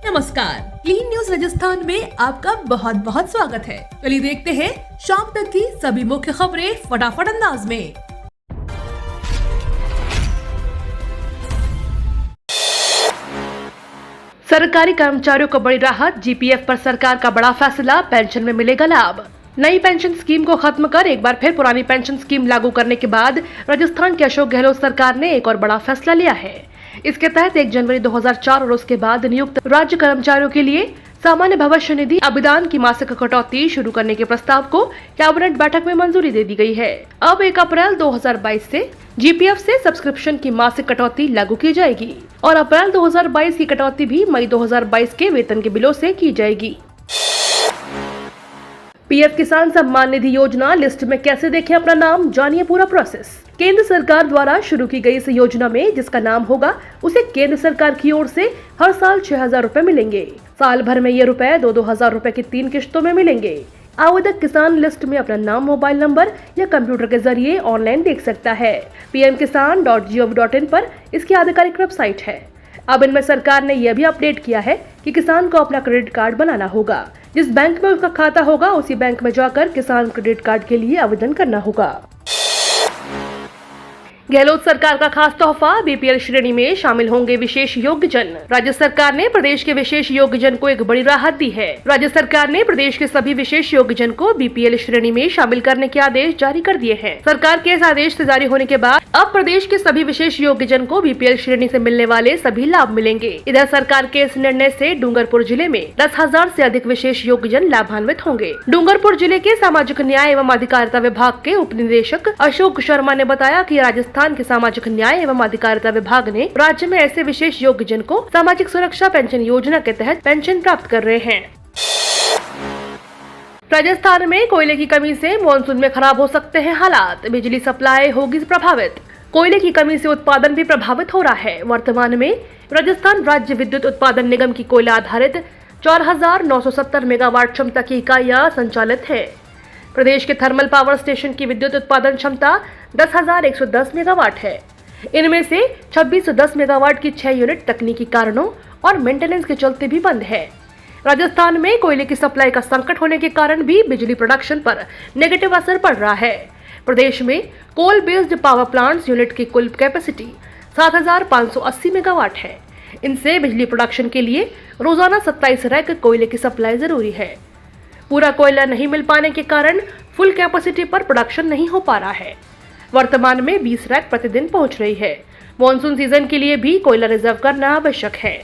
नमस्कार, clean news Rajasthan में आपका बहुत बहुत स्वागत है। चलिए देखते हैं शाम तक की सभी मुख्य खबरें फटाफट अंदाज में। सरकारी कर्मचारियों को बड़ी राहत, जीपीएफ पर सरकार का बड़ा फैसला, पेंशन में मिलेगा लाभ। नई पेंशन स्कीम को खत्म कर एक बार फिर पुरानी पेंशन स्कीम लागू करने के बाद राजस्थान की अशोक गहलोत सरकार ने एक और बड़ा फैसला लिया है। इसके तहत 1 जनवरी 2004 और उसके बाद नियुक्त राज्य कर्मचारियों के लिए सामान्य भविष्य निधि अभिदान की मासिक कटौती शुरू करने के प्रस्ताव को कैबिनेट बैठक में मंजूरी दे दी गई है। अब 1 अप्रैल 2022 से जीपीएफ से सब्सक्रिप्शन की मासिक कटौती लागू की जाएगी और अप्रैल 2022 की कटौती भी मई 2022 के वेतन के बिलों से की जाएगी। पीएम किसान सम्मान निधि योजना लिस्ट में कैसे देखें अपना नाम, जानिए पूरा प्रोसेस। केंद्र सरकार द्वारा शुरू की गई इस योजना में जिसका नाम होगा उसे केंद्र सरकार की ओर से हर साल 6,000 रुपए मिलेंगे। साल भर में ये रुपए 2-2 रुपए की 3 किश्तों में मिलेंगे। आवेदक किसान लिस्ट में अपना नाम, मोबाइल नंबर या कंप्यूटर के जरिए ऑनलाइन देख सकता है। pmkisan.gov.in पर इसकी आधिकारिक वेबसाइट है। अब इनमें सरकार ने यह भी अपडेट किया है कि किसान को अपना क्रेडिट कार्ड बनाना होगा। जिस बैंक में उसका खाता होगा उसी बैंक में जाकर किसान क्रेडिट कार्ड के लिए आवेदन करना होगा। गहलोत सरकार का खास तोहफा, बीपीएल श्रेणी में शामिल होंगे विशेष योग्यजन। राज्य सरकार ने प्रदेश के विशेष योग्यजन को एक बड़ी राहत दी है। राज्य सरकार ने प्रदेश के सभी विशेष योग्यजन को बीपीएल श्रेणी में शामिल करने के आदेश जारी कर दिए हैं। सरकार के इस आदेश से जारी होने के बाद अब प्रदेश के सभी विशेष योग्यजन को बीपीएल श्रेणी से मिलने वाले सभी लाभ मिलेंगे। इधर सरकार के इस निर्णय से डूंगरपुर जिले में 10,000 से अधिक विशेष योग्यजन लाभान्वित होंगे। डूंगरपुर जिले के सामाजिक न्याय एवं अधिकारिता विभाग के उप निदेशक अशोक शर्मा ने बताया कि राजस्थान के सामाजिक न्याय एवं अधिकारिता विभाग ने राज्य में ऐसे विशेष योग्यजन को सामाजिक सुरक्षा पेंशन योजना के तहत पेंशन प्राप्त कर रहे हैं। राजस्थान में कोयले की कमी से मॉनसून में खराब हो सकते हैं हालात, बिजली सप्लाई होगी प्रभावित। कोयले की कमी से उत्पादन भी प्रभावित हो रहा है। वर्तमान में राजस्थान राज्य विद्युत उत्पादन निगम की कोयला आधारित 4,970 मेगावाट क्षमता की इकाइयां संचालित है। प्रदेश के थर्मल पावर स्टेशन की विद्युत उत्पादन क्षमता 10,110 मेगावाट है। इनमें से 2,610 मेगावाट की 6 यूनिट तकनीकी कारणों और मेंटेनेंस के चलते भी बंद है। राजस्थान में कोयले की सप्लाई का संकट होने के कारण भी बिजली प्रोडक्शन पर नेगेटिव असर पड़ रहा है। प्रदेश में coal based power plants unit की कुल कैपेसिटी 7,580 मेगावाट है। इनसे बिजली प्रोडक्शन के लिए रोजाना 27 रैक कोयले की सप्लाई जरूरी है। पूरा कोयला नहीं मिल पाने के कारण फुल कैपेसिटी पर प्रोडक्शन नहीं हो पा रहा है। वर्तमान में 20 रैक प्रतिदिन पहुंच रही है। मॉनसून सीजन के लिए भी कोयला रिजर्व करना आवश्यक है।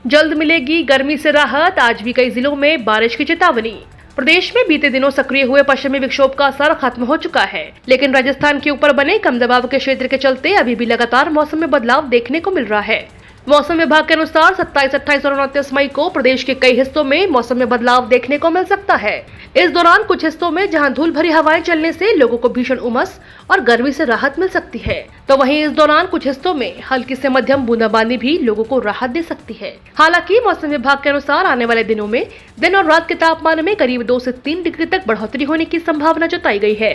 जल्द मिलेगी गर्मी से राहत, आज भी कई जिलों में बारिश की चेतावनी। प्रदेश में बीते दिनों सक्रिय हुए पश्चिमी विक्षोभ का असर खत्म हो चुका है, लेकिन राजस्थान के ऊपर बने कम दबाव के क्षेत्र के चलते अभी भी लगातार मौसम में बदलाव देखने को मिल रहा है। मौसम विभाग के अनुसार 27, 28 और 29 मई को प्रदेश के कई हिस्सों में मौसम में बदलाव देखने को मिल सकता है। इस दौरान कुछ हिस्सों में जहां धूल भरी हवाएं चलने से लोगों को भीषण उमस और गर्मी से राहत मिल सकती है, तो वहीं इस दौरान कुछ हिस्सों में हल्की से मध्यम बूंदाबांदी भी लोगों को राहत दे सकती है। हालांकि मौसम विभाग के अनुसार आने वाले दिनों में दिन और रात के तापमान में करीब 2 से 3 डिग्री तक बढ़ोतरी होने की संभावना जताई गई है।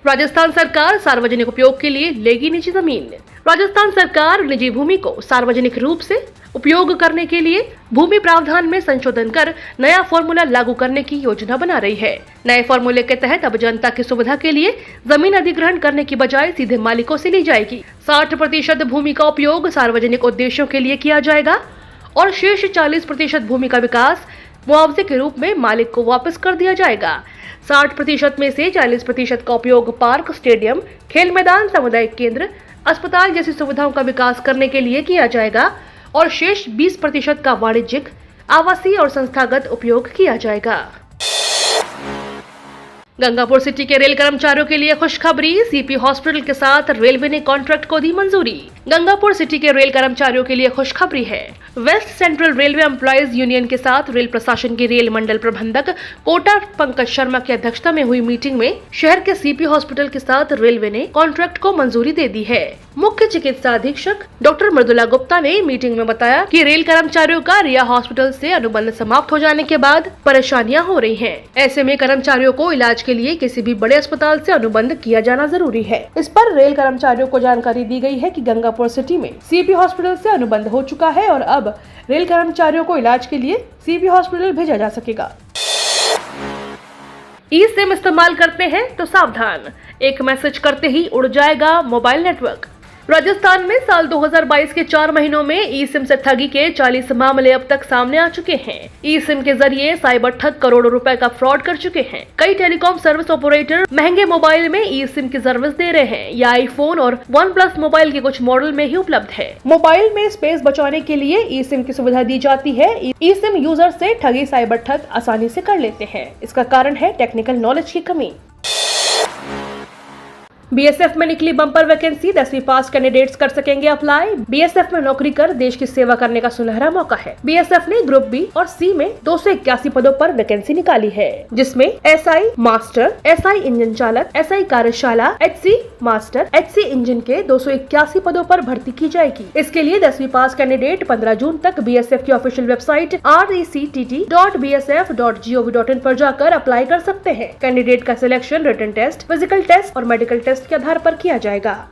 राजस्थान सरकार सार्वजनिक उपयोग के लिए लेगी निजी जमीन। राजस्थान सरकार निजी भूमि को सार्वजनिक रूप से उपयोग करने के लिए भूमि प्रावधान में संशोधन कर नया फॉर्मूला लागू करने की योजना बना रही है। नए फॉर्मूले के तहत अब जनता की सुविधा के लिए जमीन अधिग्रहण करने की बजाय सीधे मालिकों से ली जाएगी। 60% भूमि का उपयोग सार्वजनिक उद्देश्यों के लिए किया जाएगा और शेष 40% भूमि का विकास मुआवजे के रूप में मालिक को वापस कर दिया जाएगा। 60% में से 40% का उपयोग पार्क, स्टेडियम, खेल मैदान, सामुदायिक केंद्र, अस्पताल जैसी सुविधाओं का विकास करने के लिए किया जाएगा और शेष 20% का वाणिज्यिक, आवासीय और संस्थागत उपयोग किया जाएगा। गंगापुर सिटी के रेल कर्मचारियों के लिए खुशखबरी, सीपी हॉस्पिटल के साथ रेलवे ने कॉन्ट्रैक्ट को दी मंजूरी। गंगापुर सिटी के रेल कर्मचारियों के लिए खुशखबरी है। West Central Railway employees union के साथ रेल प्रशासन के रेल मंडल प्रबंधक कोटा पंकज शर्मा की अध्यक्षता में हुई मीटिंग में शहर के सीपी हॉस्पिटल के साथ रेलवे ने कॉन्ट्रैक्ट को मंजूरी दे दी है। मुख्य चिकित्सा अधीक्षक डॉक्टर मृदुला गुप्ता ने मीटिंग में बताया कि रेल कर्मचारियों का रिया हॉस्पिटल से अनुबंध समाप्त हो जाने के बाद परेशानियां हो रही हैं। ऐसे में कर्मचारियों को इलाज के लिए किसी भी बड़े अस्पताल से अनुबंध किया जाना जरूरी है। इस पर रेल कर्मचारियों को जानकारी दी गई है कि गंगापुर सिटी में सीपी हॉस्पिटल से अनुबंध हो चुका है और अब रेल कर्मचारियों को इलाज के लिए सीपी हॉस्पिटल भेजा जा सकेगा। ई सिम इस्तेमाल करते हैं तो सावधान, एक मैसेज करते ही उड़ जाएगा मोबाइल नेटवर्क। राजस्थान में साल 2022 के 4 महीनों में ई सिम से ठगी के 40 मामले अब तक सामने आ चुके हैं। ई सिम के जरिए साइबर ठग करोड़ों रुपए का फ्रॉड कर चुके हैं। कई टेलीकॉम सर्विस ऑपरेटर महंगे मोबाइल में ई सिम की सर्विस दे रहे हैं। यह आईफोन और OnePlus मोबाइल के कुछ मॉडल में ही उपलब्ध है। मोबाइल में स्पेस बचाने के लिए ई सिम की सुविधा दी जाती है। ई सिम यूजर से ठगी साइबर ठग आसानी से कर लेते हैं। इसका कारण है टेक्निकल नॉलेज की कमी। बीएसएफ में निकली बम्पर वैकेंसी, 10वीं पास कैंडिडेट्स कर सकेंगे अप्लाई। बीएसएफ में नौकरी कर देश की सेवा करने का सुनहरा मौका है। बीएसएफ ने ग्रुप बी और सी में 281 पदों पर वैकेंसी निकाली है, जिसमें एसआई मास्टर, एसआई इंजन चालक, एसआई कार्यशाला, एचसी मास्टर, एचसी इंजन के 281 पदों पर भर्ती की जाएगी। इसके लिए 10वीं पास कैंडिडेट 15 जून तक बीएसएफ की ऑफिशियल वेबसाइट rectt.bsf.gov.in पर जाकर अप्लाई कर सकते हैं। कैंडिडेट का selection written test, physical test और मेडिकल टेस्ट के आधार पर किया जाएगा।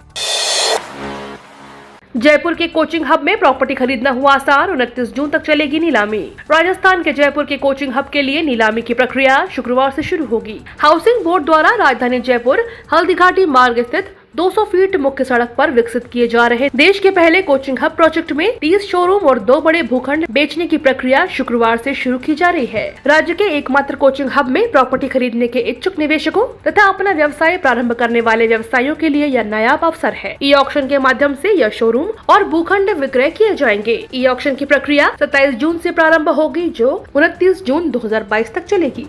जयपुर के कोचिंग हब में प्रॉपर्टी खरीदना हुआ आसान, 29 जून तक चलेगी नीलामी। राजस्थान के जयपुर के कोचिंग हब के लिए नीलामी की प्रक्रिया शुक्रवार से शुरू होगी। हाउसिंग बोर्ड द्वारा राजधानी जयपुर हल्दीघाटी मार्ग स्थित 200 फीट मुख्य सड़क पर विकसित किए जा रहे देश के पहले कोचिंग हब प्रोजेक्ट में 30 शोरूम और 2 बड़े भूखंड बेचने की प्रक्रिया शुक्रवार से शुरू की जा रही है। राज्य के एकमात्र कोचिंग हब में प्रॉपर्टी खरीदने के इच्छुक निवेशकों तथा अपना व्यवसाय प्रारंभ करने वाले व्यवसायियों के लिए यह नायाब अवसर है। ई ऑक्शन के माध्यम से यह शोरूम और भूखंड विक्रय किए जाएंगे। ई ऑक्शन की प्रक्रिया 27 जून से प्रारंभ होगी, जो 29 जून 2022 तक चलेगी।